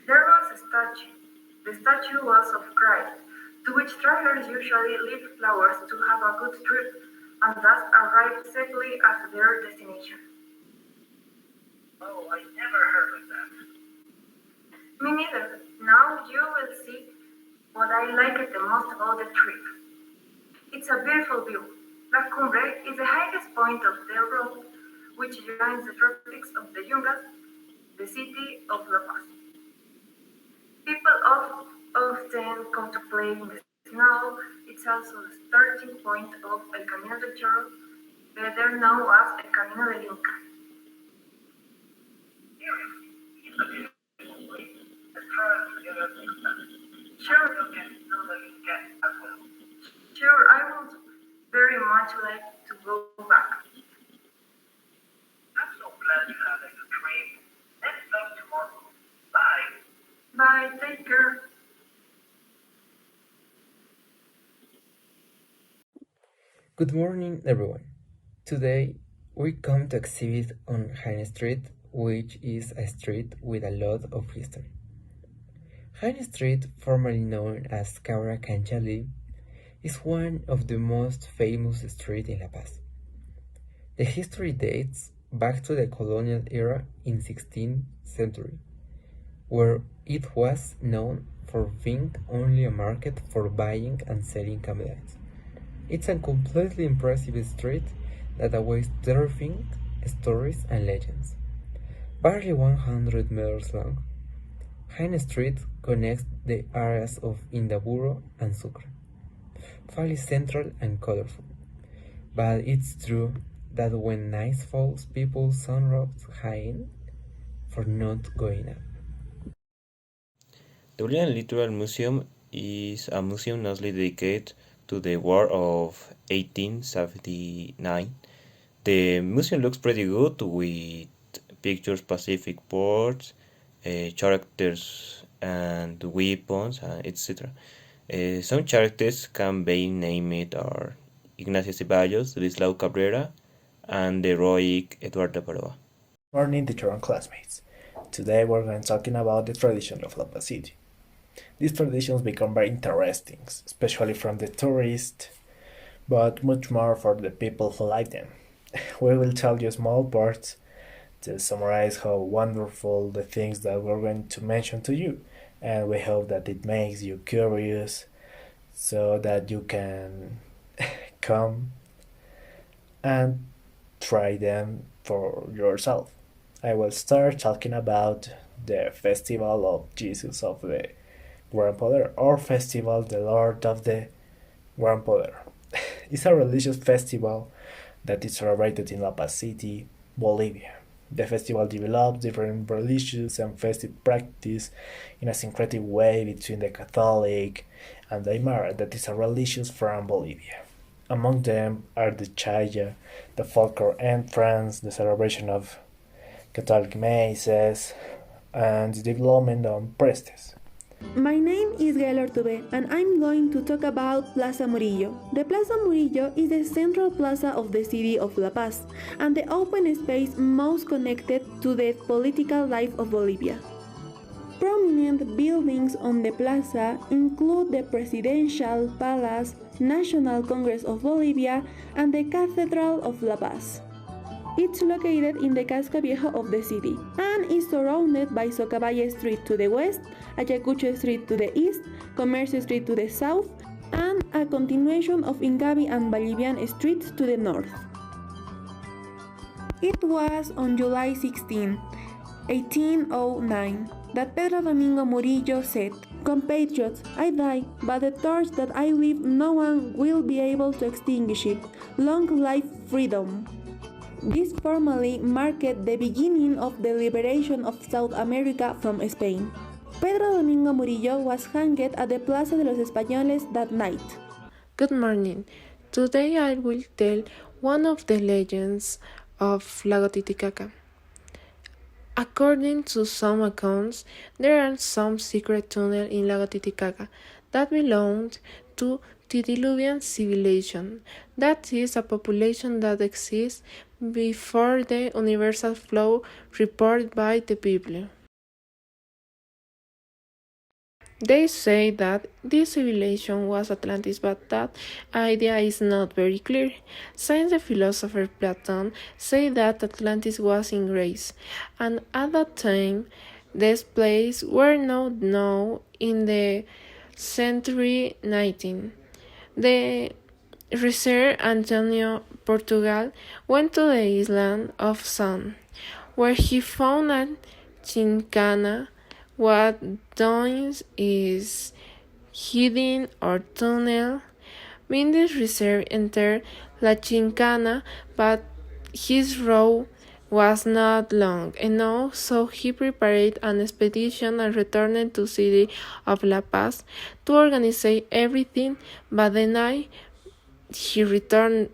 There was a statue. The statue was of Christ, to which travelers usually leave flowers to have a good trip, and thus arrive safely at their destination. Oh, I never heard of that. Me neither. Now you will see what I liked the most about the trip. It's a beautiful view. La Cumbre is the highest point of the road, which joins the tropics of the Yungas, the city of La Paz. People often come to play in the snow. It's also the starting point of El Camino de Chorro, better known as El Camino del Inca. Sure, sure, I would very much like to go back. I'm so glad you had a good trip. Let's talk tomorrow. Bye. Bye, take care. Good morning, everyone. Today we come to exhibit on High Street, which is a street with a lot of history. High Street, formerly known as Cabra Canchali, is one of the most famous streets in La Paz. The history dates back to the colonial era in 16th century, where it was known for being only a market for buying and selling camelids. It's a completely impressive street that awaits terrifying stories and legends. Barely 100 meters long, High Street connects the areas of Indaburo and Sucre, fairly central and colorful. But it's true that when night falls, people sunrobes high for not going up. The Bolivian Literal Museum is a museum mostly dedicated to the war of 1879. The museum looks pretty good with pictures, Pacific ports, characters and weapons, etc. Some characters can be named are Ignacio Ceballos, Luislao Cabrera, and the heroic Eduardo Paroa. Morning, teacher and classmates. Today we're going to talking about the tradition of La Paz City. These traditions become very interesting, especially from the tourists, but much more for the people who like them. We will tell you small parts to summarize how wonderful the things that we're going to mention to you, and we hope that it makes you curious so that you can come and try them for yourself. I will start talking about the Festival of Jesus of the Grandfather, or Festival the Lord of the Grandfather. It's a religious festival that is celebrated in La Paz City, Bolivia. The festival develops different religious and festive practices in a syncretic way between the Catholic and the Aymara, that is a religious from Bolivia. Among them are the Chaya, the folklore entrance, the celebration of Catholic masses, and the development of priestes. My name is Gael Ortube and I'm going to talk about Plaza Murillo. The Plaza Murillo is the central plaza of the city of La Paz and the open space most connected to the political life of Bolivia. Prominent buildings on the plaza include the Presidential Palace, National Congress of Bolivia, and the Cathedral of La Paz. It's located in the Casco Viejo of the city and is surrounded by Socavalle Street to the west, Ayacucho Street to the east, Comercio Street to the south, and a continuation of Ingavi and Bolivian Streets to the north. It was on July 16, 1809, that Pedro Domingo Murillo said, "Compatriots, I die, but the torch that I leave no one will be able to extinguish it. Long life freedom." This formally marked the beginning of the liberation of South America from Spain. Pedro Domingo Murillo was hanged at the Plaza de los Españoles that night. Good morning. Today I will tell one of the legends of Lago Titicaca. According to some accounts, there are some secret tunnels in Lago Titicaca that belonged to Diluvian civilization, that is, a population that exists before the universal flow reported by the Bible. They say that this civilization was Atlantis, but that idea is not very clear, since the philosopher Platon said that Atlantis was in Greece, and at that time these places were not known in the century 19. The researcher Antonio Portugal went to the island of Sun, where he found a chincana. What does is hidden or tunnel. Mindis reserve entered La Chincana, but his road was not long enough, so he prepared an expedition and returned to city of La Paz to organize everything. But the night he returned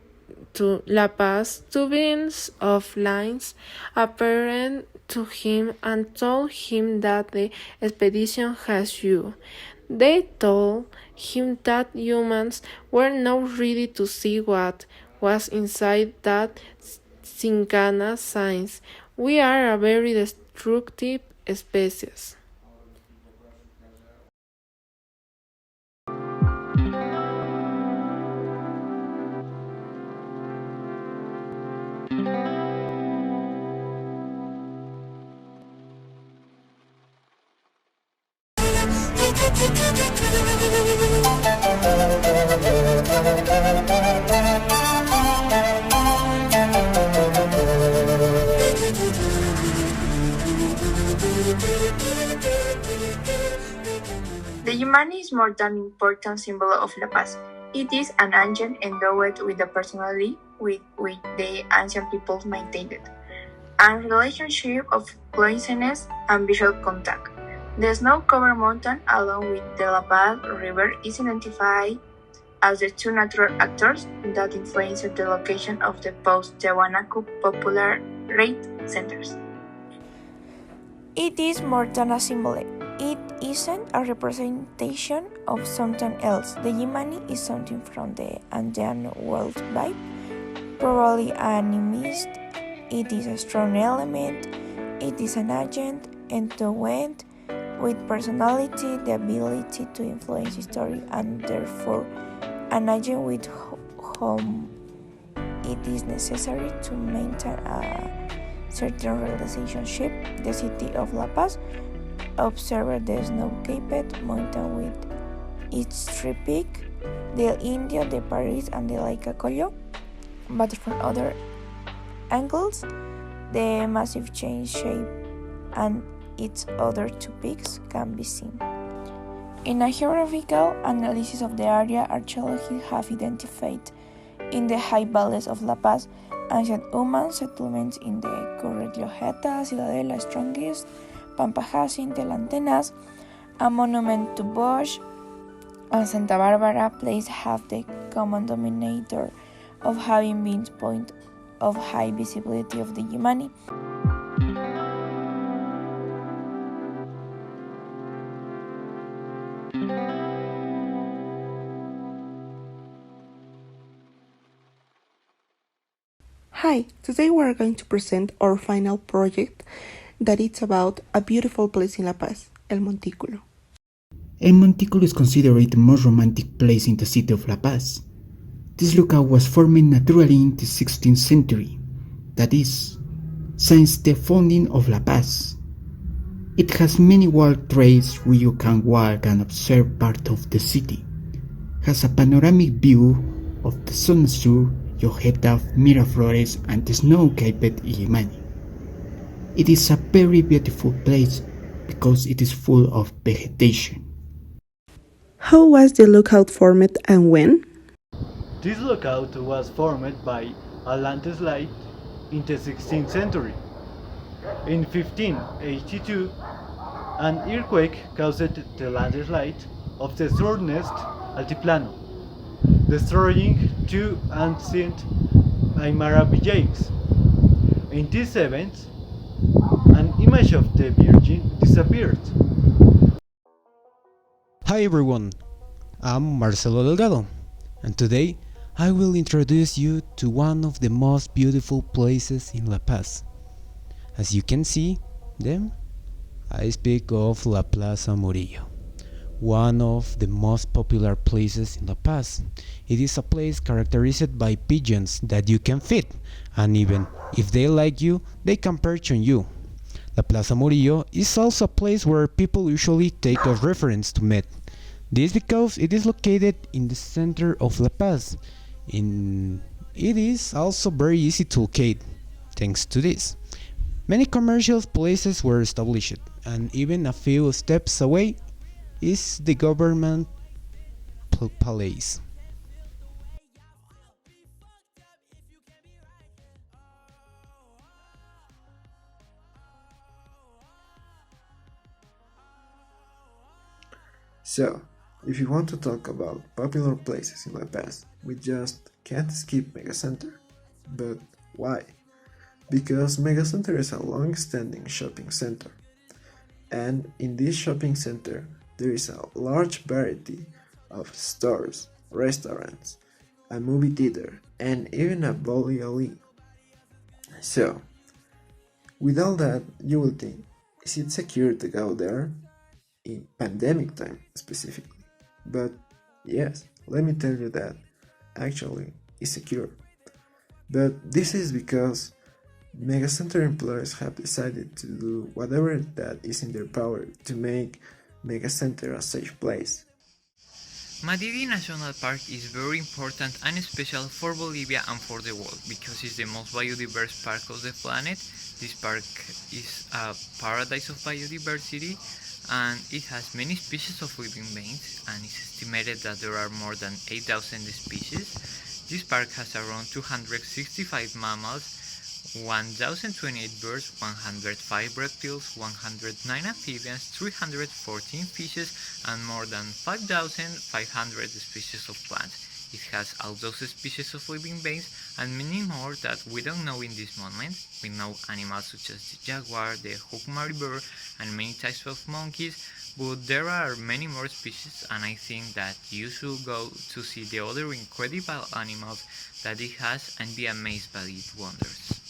to La Paz, two beings of lines appeared to him and told him that the expedition has you. They told him that humans were not ready to see what was inside that Cincana signs. We are a very destructive species. The Yumani is more than an important symbol of La Paz. It is an angel endowed with the personality with which the ancient peoples maintained, and relationship of closeness and visual contact. The snow-covered mountain, along with the La Paz River, is identified as the two natural actors that influenced the location of the post-Tiwanaku popular rate centers. It is more than a symbol. It isn't a representation of something else. The Yimani is something from the Andean world vibe, probably animist. It is a strong element. It is an agent, end-to-end, with personality, the ability to influence history, and therefore an agent with whom it is necessary to maintain a certain relationship. The city of La Paz observed the snow-capped mountain with its three peaks, the Indio, the Paris, and the Lake Colegio, but from other angles, the massive change shape and its other two peaks can be seen. In a geographical analysis of the area, archaeologists have identified in the high valleys of La Paz ancient human settlements in the current Llojeta, Ciudadela, Strongest, Pampa Jacinth, the Lantenas, a monument to Bosch, and Santa Barbara place have the common denominator of having been point of high visibility of the Yimani. Hi, today we are going to present our final project that it's about a beautiful place in La Paz, El Montículo. El Montículo is considered the most romantic place in the city of La Paz. This lookout was formed naturally in the 16th century, that is, since the founding of La Paz. It has many walk trails where you can walk and observe part of the city. Has a panoramic view of the Zona Sur, Llojeta, Miraflores, and the snow-capped Illimani. It is a very beautiful place because it is full of vegetation. How was the lookout formed and when? This lookout was formed by a landslide in the 16th century. In 1582, an earthquake caused the landslide of the southernmost altiplano, destroying two ancient Aymara villages. In this event, an image of the Virgin disappeared. Hi everyone, I'm Marcelo Delgado, and today I will introduce you to one of the most beautiful places in La Paz. As you can see them, I speak of La Plaza Murillo, one of the most popular places in La Paz. It is a place characterized by pigeons that you can feed, and even if they like you, they can perch on you. La Plaza Murillo is also a place where people usually take as reference to meet. This because it is located in the center of La Paz. It is also very easy to locate, thanks to this. Many commercial places were established, and even a few steps away is the government palace. So, if you want to talk about popular places in La Paz, we just can't skip Megacenter. But why? Because Megacenter is a long-standing shopping center. And in this shopping center, there is a large variety of stores, restaurants, a movie theater, and even a bowling alley. So, with all that, you will think, is it secure to go there? In pandemic time specifically. But yes, let me tell you that actually it's secure. But this is because Megacenter employees have decided to do whatever that is in their power to make Megacenter a safe place. Madidi National Park is very important and special for Bolivia and for the world because it's the most biodiverse park of the planet. This park is a paradise of biodiversity and it has many species of living beings, and it's estimated that there are more than 8,000 species. This park has around 265 mammals, 1,028 birds, 105 reptiles, 109 amphibians, 314 fishes, and more than 5,500 species of plants. It has all those species of living beings and many more that we don't know in this moment. We know animals such as the jaguar, the hookmary bird, and many types of monkeys, but there are many more species, and I think that you should go to see the other incredible animals that it has and be amazed by its wonders.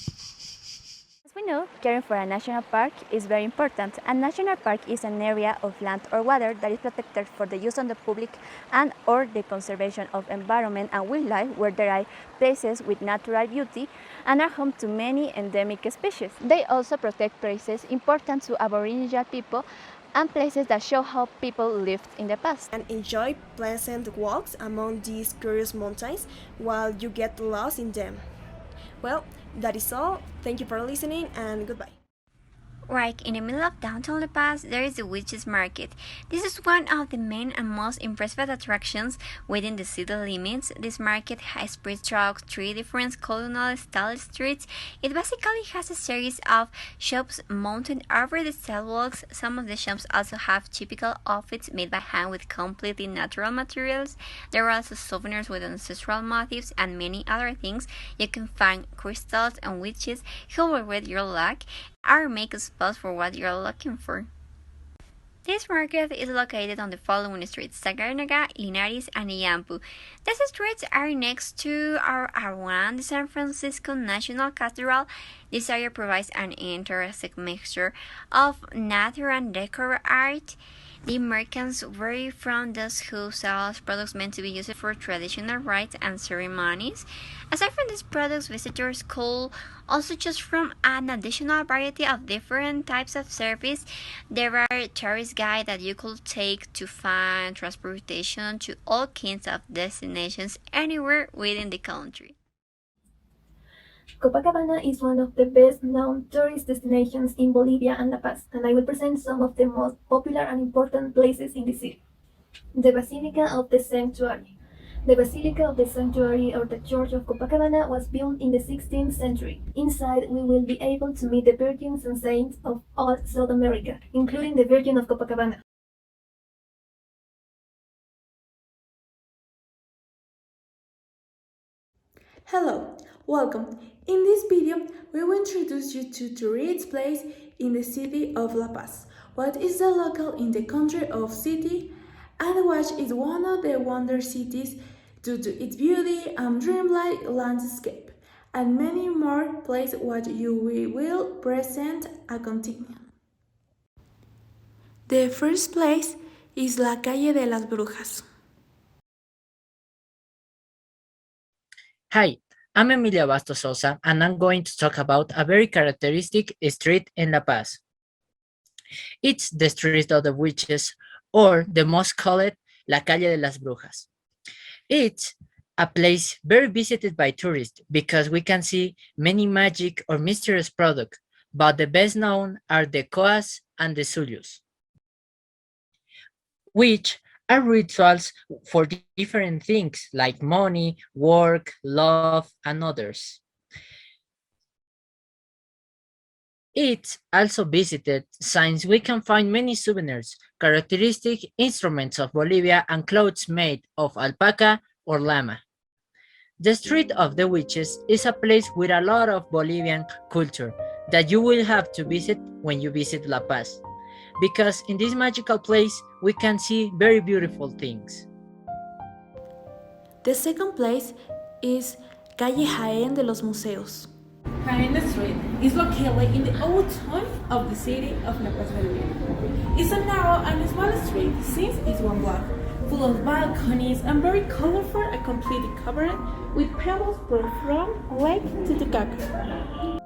As we know, caring for a national park is very important. A national park is an area of land or water that is protected for the use of the public and or the conservation of environment and wildlife, where there are places with natural beauty and are home to many endemic species. They also protect places important to Aboriginal people and places that show how people lived in the past. And enjoy pleasant walks among these curious mountains while you get lost in them. Well, that is all. Thank you for listening and goodbye. Right in the middle of downtown La Paz, there is the Witches Market. This is one of the main and most impressive attractions within the city limits. This market has spread throughout 3 different colonial style streets. It basically has a series of shops mounted over the sidewalks. Some of the shops also have typical outfits made by hand with completely natural materials. There are also souvenirs with ancestral motifs and many other things. You can find crystals and witches who will read your luck or make a spell for what you're looking for. This market is located on the following streets: Sagarnaga, Linares, and Iyampu. These streets are next to or around the San Francisco National Cathedral. This area provides an interesting mixture of nature and decor art. The Americans vary from those who sell products meant to be used for traditional rites and ceremonies. Aside from these products, visitors could also choose from an additional variety of different types of service. There are tourist guides that you could take to find transportation to all kinds of destinations anywhere within the country. Copacabana is one of the best known tourist destinations in Bolivia and La Paz, and I will present some of the most popular and important places in the city. The Basilica of the Sanctuary. The Basilica of the Sanctuary, or the Church of Copacabana, was built in the 16th century. Inside, we will be able to meet the virgins and saints of all South America, including the Virgin of Copacabana. Hello, welcome. In this video, we will introduce you to tourist place in the city of La Paz. What is the local in the country of city, and what is one of the wonder cities due to its beauty and dreamlike landscape, and many more places what you will present a continue. The first place is la calle de las Brujas. Hi, I'm Emilia Bastos Sosa, and I'm going to talk about a very characteristic street in La Paz. It's the Street of the Witches, or the most called La Calle de las Brujas. It's a place very visited by tourists because we can see many magic or mysterious products, but the best known are the coas and the suyos, which are rituals for different things like money, work, love, and others. It's also visited since we can find many souvenirs, characteristic instruments of Bolivia, and clothes made of alpaca or llama. The Street of the Witches is a place with a lot of Bolivian culture that you will have to visit when you visit La Paz, because in this magical place we can see very beautiful things. The second place is Calle Jaén de los Museos. Jaén Street is located in the old town of the city of La Paz, Bolivia. It's a narrow and small street since it's one block, full of balconies and very colorful and completely covered with pebbles from lake to Titicaca.